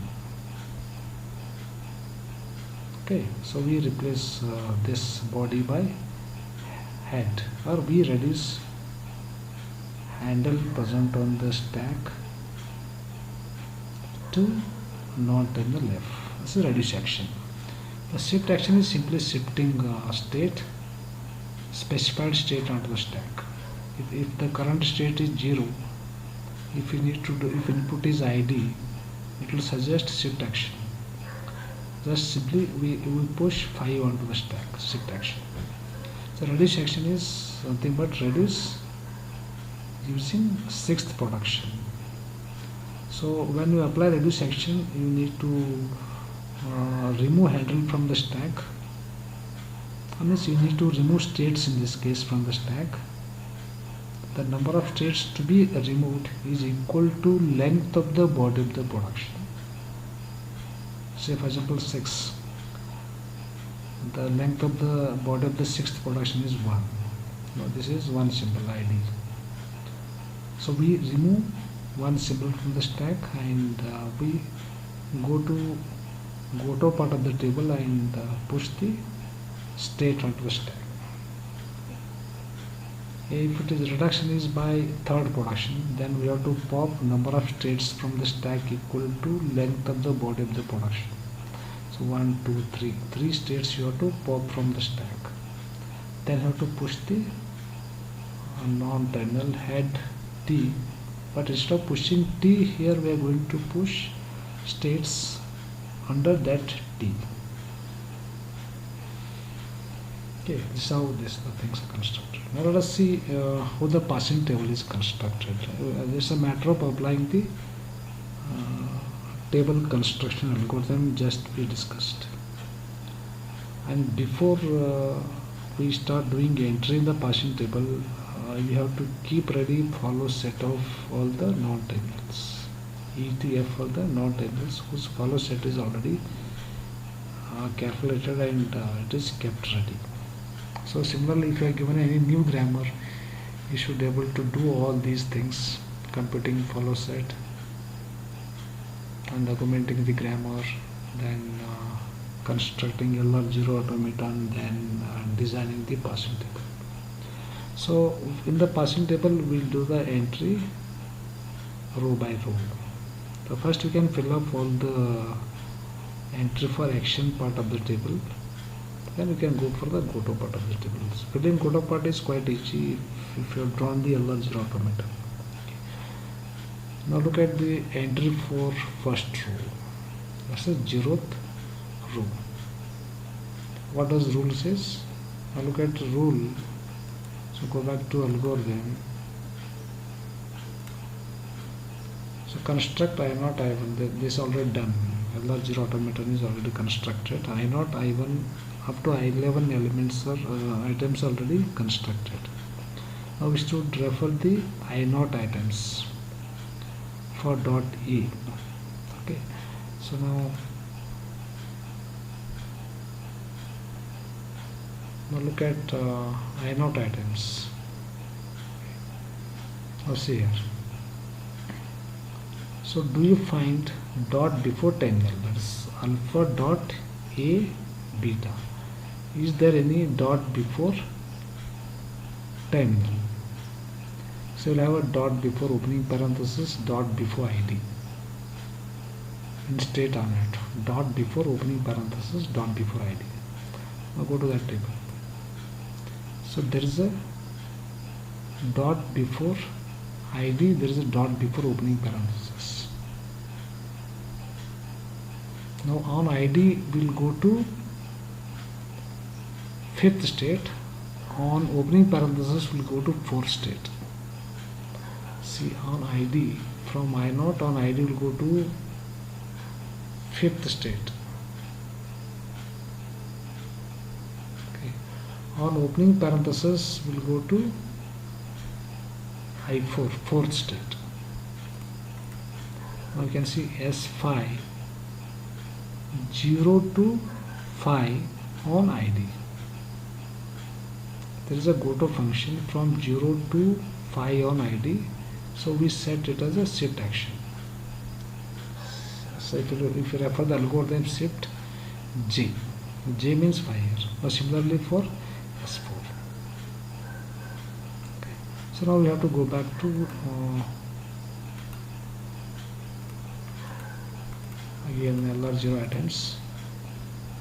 Okay, so we replace this body by head, or we reduce handle present on the stack to not in the left. This is reduce action. The shift action is simply shifting state, specified state onto the stack. If the current state is 0, if you need to do, if input is ID, it will suggest shift action. Just simply we push 5 onto the stack, shift action. So reduce action is something but reduce using sixth production. So when you apply reduce action, you need to remove handle from the stack. Unless you need to remove states in this case from the stack. The number of states to be removed is equal to length of the body of the production. Say for example 6. The length of the body of the sixth production is 1. Now this is one symbol ID. So we remove one symbol from the stack and we go to part of the table and push the state onto the stack. If it is reduction is by third production, then we have to pop number of states from the stack equal to length of the body of the production. So 1, 2, 3 states you have to pop from the stack. Then you have to push the non-terminal head T, but instead of pushing T here, we are going to push states under that T. Okay, this is how the things are constructed. Now let us see how the passing table is constructed. It's a matter of applying the table construction algorithm just we discussed. And before we start doing entry in the passing table, you have to keep ready follow set of all the non-terminals. ETF for the non-terminals whose follow set is already calculated and it is kept ready. So similarly, if you are given any new grammar, you should be able to do all these things, computing follow set and documenting the grammar, then constructing LR0 automaton, then designing the passing table. So in the passing table, we'll do the entry row by row. So first you can fill up all the entry for action part of the table. Then you can go for the GoTo part of the table. Filling GoTo part is quite easy if you have drawn the LR0 automaton. Now look at the entry for first row. That's the 0th row. What does rule says? Now look at rule. So go back to algorithm. So construct I0, I1. This is already done. LR0 automaton is already constructed. I0, I1 up to I11 elements or items already constructed. Now we should refer the I0 items for dot E. Okay. So now look at I0 items. Now see here. So do you find dot before terminal? That is alpha dot A beta. Is there any dot before terminal? So you'll have a dot before opening parenthesis, dot before ID. In state on it. Dot before opening parenthesis, dot before ID. Now go to that table. So there is a dot before ID, there is a dot before opening parenthesis. Now on ID we'll go to fifth state. On opening parenthesis we'll go to fourth state. See, on ID, from I0 on ID will go to fifth state. On opening parenthesis, we'll go to I4, fourth state. Now you can see S5 0 to 5 on ID. There is a goto function from 0 to 5 on ID, so we set it as a shift action. So if you refer the algorithm shift J means 5 here. Now similarly for S4. Okay. So now we have to go back to again LR0 items.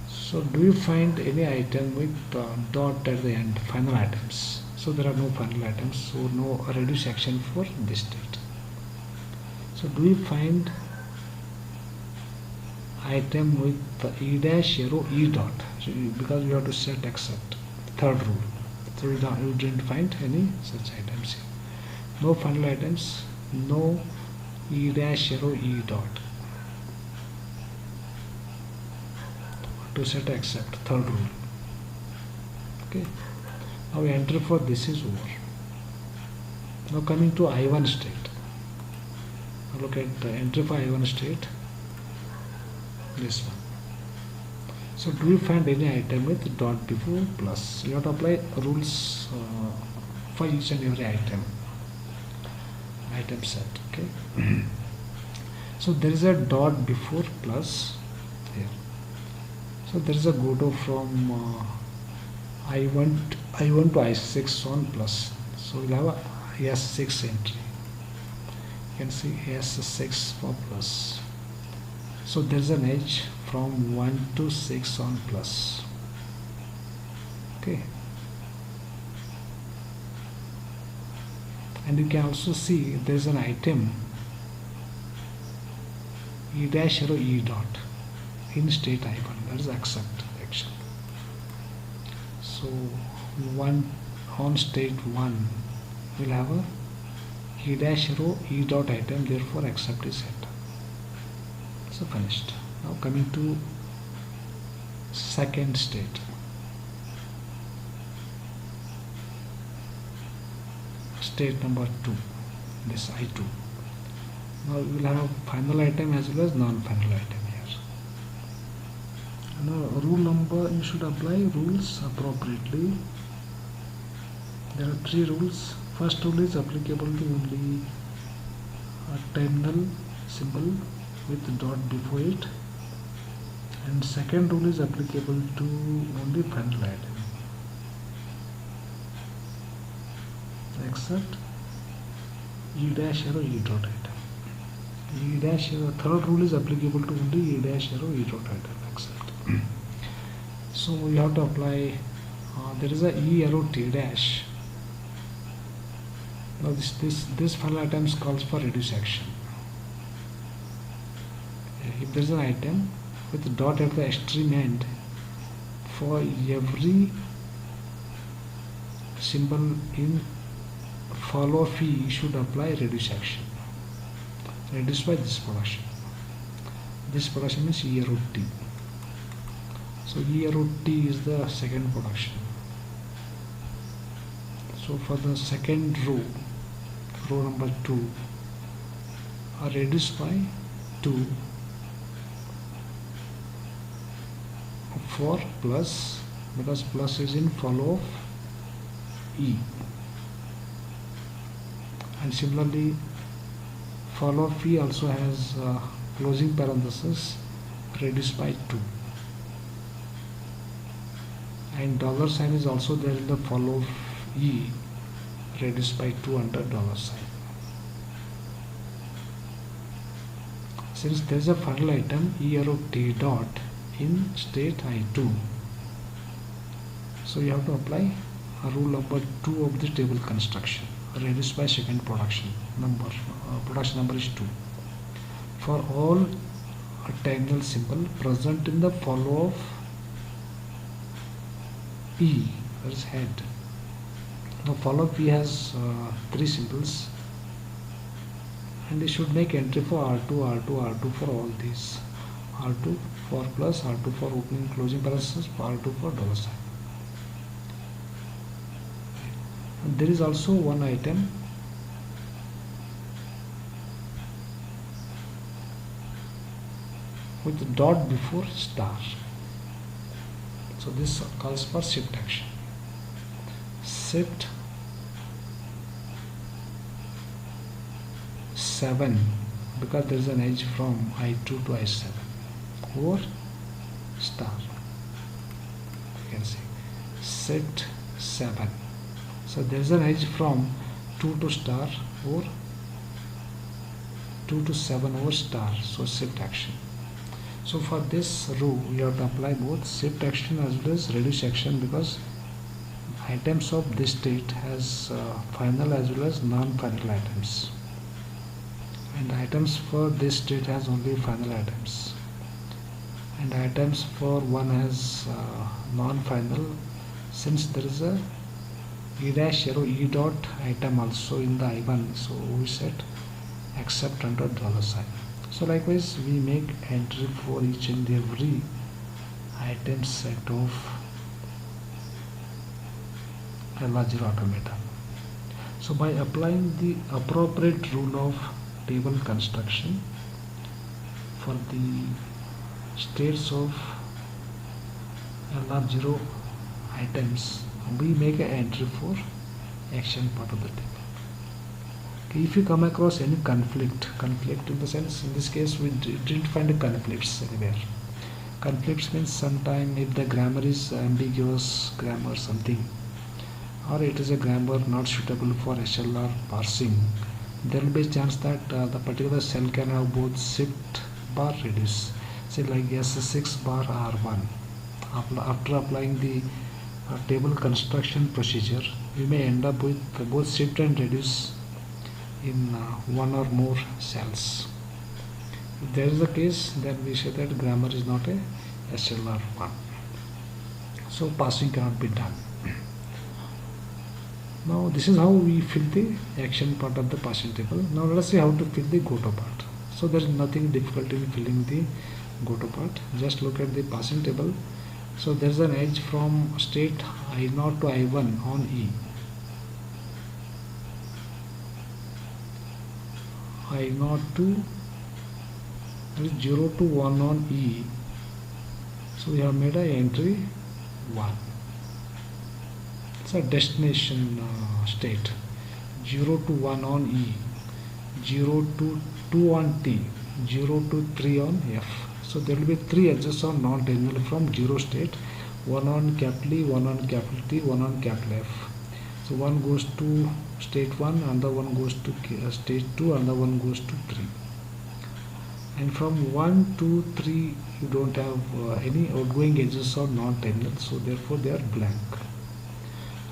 So do you find any item with dot at the end, final items? So there are no final items, so no reduce action for this state. So do you find item with E dash arrow E dot? So because we have to set except, third rule. So you didn't find any such items here. No final items, no E dash arrow E dot. To set except, third rule. Okay. Now we enter for this is over. Now coming to I1 state. Now look at the entry for I1 state. This one. So do you find any item with dot before plus? You have to apply rules for each and every item set. Okay. So there is a dot before plus here. So there is a goto from I1 to I6 on plus. So we'll have a S6 entry. You can see S6 for plus. So there is an edge from 1 to 6 on plus. Okay. And you can also see there is an item E dash arrow E dot in state I1, that is accept action. So one on state 1 will have a E dash arrow E dot item, therefore accept is set. So finished. Now coming to second state. State number 2, this I2. Now we will have a final item as well as non-final item. Now rule number, you should apply rules appropriately. There are 3 rules. First rule is applicable to only a terminal symbol with dot before it, and second rule is applicable to only final item except E dash arrow E dot item. E dash arrow, third rule is applicable to only E dash arrow E dot item except. So we have to apply, there is a E arrow T dash. Now this final item calls for reduce action. If there is an item with dot at the extreme end, for every symbol in follow fee should apply reduce action. Reduce by this production. This production means E arrow T. So E arrow T is the second production. So for the second row number 2, are reduced by 2 for plus, because plus is in follow of E. And similarly, follow of E also has closing parenthesis reduced by 2. And dollar sign is also there in the follow of E, reduced by 2 under dollar sign. Since there is a final item E arrow T dot in state I2, so you have to apply a rule number 2 of the table construction, reduced by second production number. Production number is 2. For all a terminal symbol present in the follow of P, that is head. Now follow P has 3 symbols, and you should make entry for R2, R2, R2 for all these. R2 for plus, R2 for opening closing parenthesis, R2 for dollar sign. There is also one item with dot before star. So this calls for shift action. Shift 7 because there is an edge from I2 to I7 or star. You can see shift 7. So there is an edge from 2 to star or 2 to 7 or star. So shift action. So for this row we have to apply both shift action as well as reduce action because items of this state has final as well as non-final items, and items for this state has only final items, and items for one has non-final. Since there is a e dash arrow e dot item also in the I1, so we set except under $sign. So likewise we make entry for each and every item set of LR0 automata. So by applying the appropriate rule of table construction for the states of LR0 items, we make an entry for action part of the table. Okay, if you come across any conflict in the sense, in this case we didn't find a conflicts anywhere. Conflicts means sometime if the grammar is ambiguous grammar something, or it is a grammar not suitable for SLR parsing, there will be a chance that the particular cell can have both shift bar reduce, say like S6 bar R1. After applying the table construction procedure, we may end up with both shift and reduce in one or more cells. If there is a case, then we say that grammar is not a SLR1. So parsing cannot be done. Now this is how we fill the action part of the parsing table. Now let us see how to fill the goto part. So there is nothing difficult in filling the goto part. Just look at the parsing table. So there is an edge from state I0 to I1 on E. I0 to 0 to 1 on E. So we have made a entry 1. It's a destination state. 0 to 1 on E, 0 to 2 on T, 0 to 3 on F. So there will be 3 edges on non-terminal from 0 state, 1 on capital E, 1 on capital T, 1 on capital F. So one goes to state 1, another one goes to state 2, another one goes to 3. And from 1 to 3 you don't have any outgoing edges or non-terminal, so therefore they are blank.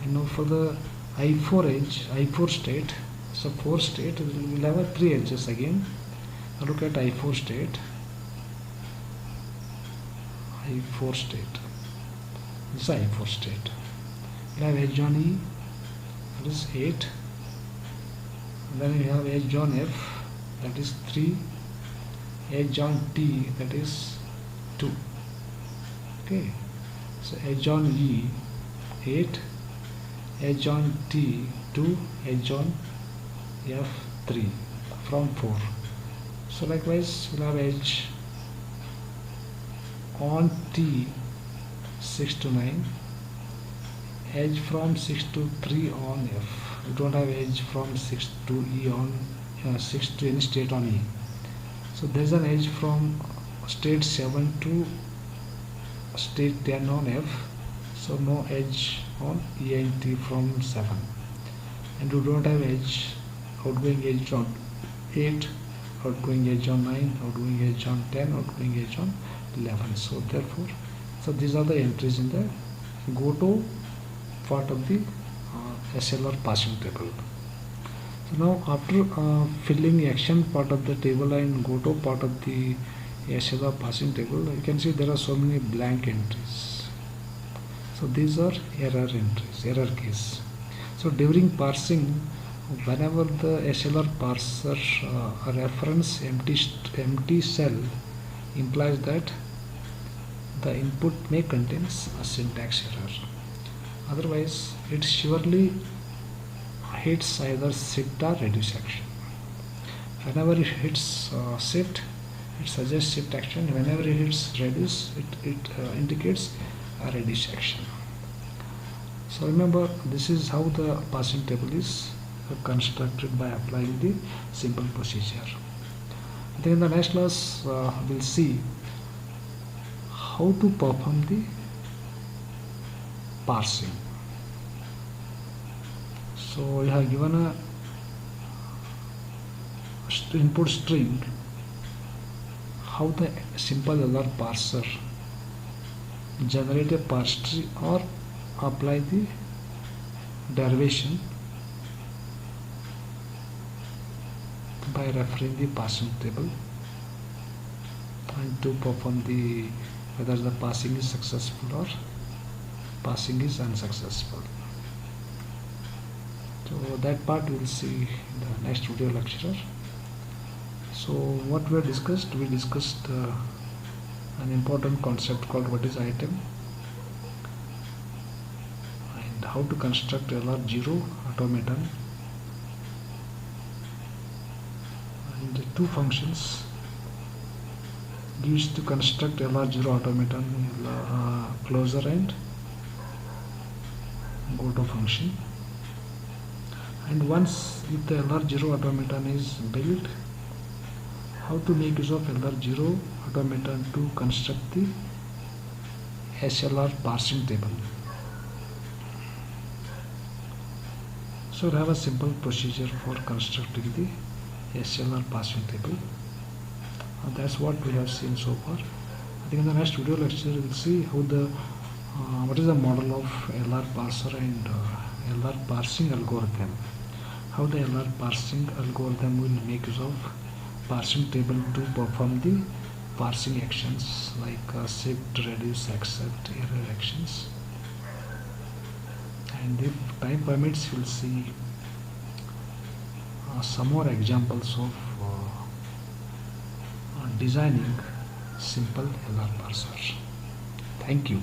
And now for the I4 edge, I4 state, so 4 state, we will have 3 edges again. Now look at I4 state. I4 state. This is I4 state. We have edge on E, that is 8. And then we have edge on F, that is 3. Edge on T, that is 2. Okay. So edge on E, 8. Edge on T, 2. Edge on F, 3 from 4. So likewise we'll have edge on T, 6 to 9. Edge from 6 to 3 on F. We don't have edge from 6 to E on 6 to any state on E. So there is an edge from state 7 to state 10 on F. So no edge on E and T from 7. And we don't have edge, outgoing edge on 8, outgoing edge on 9, outgoing edge on 10, outgoing edge on 11. So therefore, so these are the entries in the goto part of the SLR parsing table. So now after filling the action part of the table and goto part of the SLR parsing table, you can see there are so many blank entries. So these are error entries, error case. So during parsing, whenever the SLR parser reference empty cell implies that the input may contains a syntax error. Otherwise, it surely hits either shift or reduce action. Whenever it hits shift, it suggests shift action. Whenever it hits reduce, it indicates a reduce action. So remember, this is how the passing table is constructed by applying the simple procedure. I think in the next class we'll see how to perform the parsing. So you have given a input string, how the simple LR parser generate a parse tree or apply the derivation by referring the passing table, and to perform the whether the passing is successful or passing is unsuccessful. So that part we will see in the next video lecture. So what we discussed an important concept called what is item, and how to construct LR0 automaton, and the two functions used to construct LR0 automaton, closer and goto function. And once if the LR0 automaton is built, how to make use of LR0 automaton to construct the SLR parsing table. So we have a simple procedure for constructing the SLR parsing table. That's what we have seen so far. I think in the next video lecture we will see how the what is the model of LR parser and LR parsing algorithm. How the LR parsing algorithm will make use of parsing table to perform the parsing actions like shift, reduce, accept, error actions. And if time permits, we'll see some more examples of designing simple LR parsers. Thank you.